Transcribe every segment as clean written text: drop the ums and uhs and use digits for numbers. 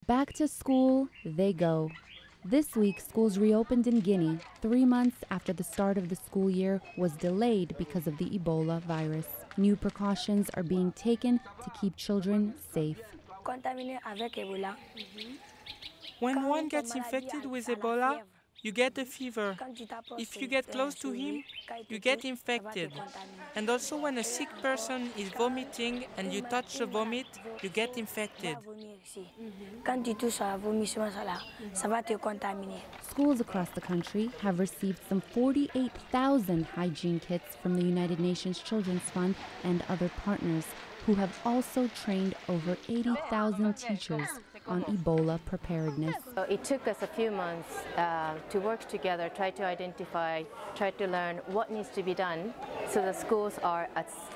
Back to school they go. This week, schools reopened in Guinea 3 months after the start of the school year was delayed because of the Ebola virus. New precautions are being taken to keep children safe. When one gets infected with Ebola, you get a fever. If you get close to him, you get infected. And also when a sick person is vomiting and you touch the vomit, you get infected. Schools across the country have received some 48,000 hygiene kits from the United Nations Children's Fund and other partners, who have also trained over 80,000 teachers on Ebola preparedness. It took us a few months to work together, try to identify, try to learn what needs to be done so the schools are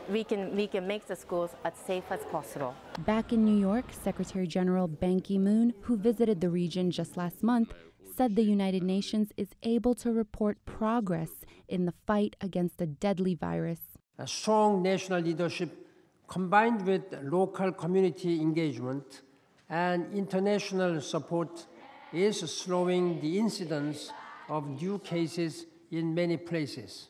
we can make the schools as safe as possible. Back in New York, Secretary General Ban Ki-moon, who visited the region just last month, said the United Nations is able to report progress in the fight against the deadly virus. A strong national leadership combined with local community engagement and international support is slowing the incidence of new cases in many places.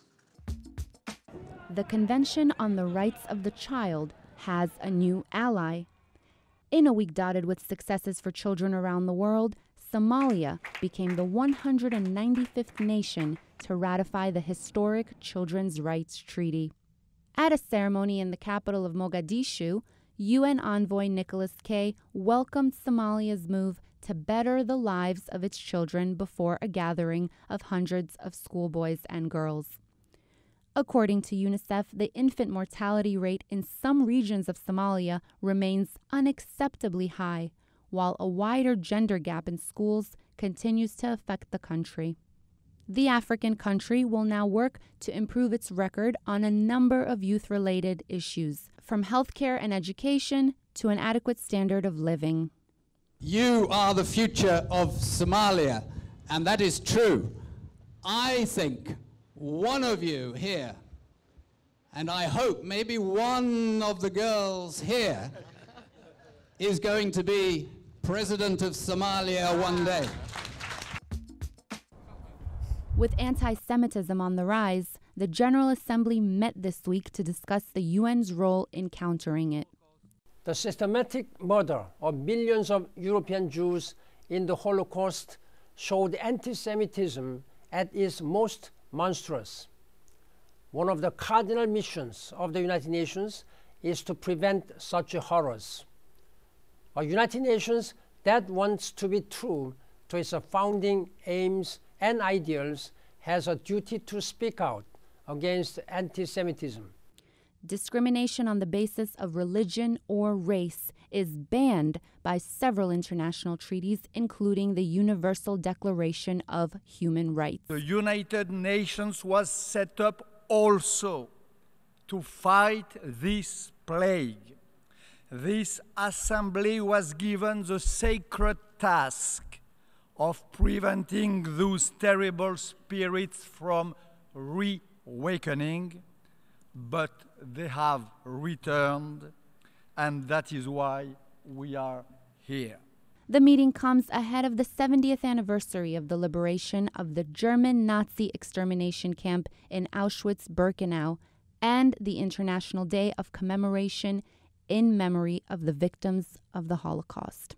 The Convention on the Rights of the Child has a new ally. In a week dotted with successes for children around the world, Somalia became the 195th nation to ratify the historic Children's Rights Treaty. At a ceremony in the capital of Mogadishu, UN envoy Nicholas K. welcomed Somalia's move to better the lives of its children before a gathering of hundreds of schoolboys and girls. According to UNICEF, the infant mortality rate in some regions of Somalia remains unacceptably high, while a wider gender gap in schools continues to affect the country. The African country will now work to improve its record on a number of youth-related issues, from healthcare and education to an adequate standard of living. You are the future of Somalia, and that is true. I think one of you here, and I hope maybe one of the girls here, is going to be president of Somalia one day. With anti-Semitism on the rise, the General Assembly met this week to discuss the UN's role in countering it. The systematic murder of millions of European Jews in the Holocaust showed anti-Semitism at its most monstrous. One of the cardinal missions of the United Nations is to prevent such horrors. A United Nations that wants to be true to its founding aims and ideals has a duty to speak out against anti-Semitism. Discrimination on the basis of religion or race is banned by several international treaties, including the Universal Declaration of Human Rights. The United Nations was set up also to fight this plague. This assembly was given the sacred task of preventing those terrible spirits from reawakening, but they have returned, and that is why we are here. The meeting comes ahead of the 70th anniversary of the liberation of the German Nazi extermination camp in Auschwitz-Birkenau and the International Day of Commemoration in memory of the victims of the Holocaust.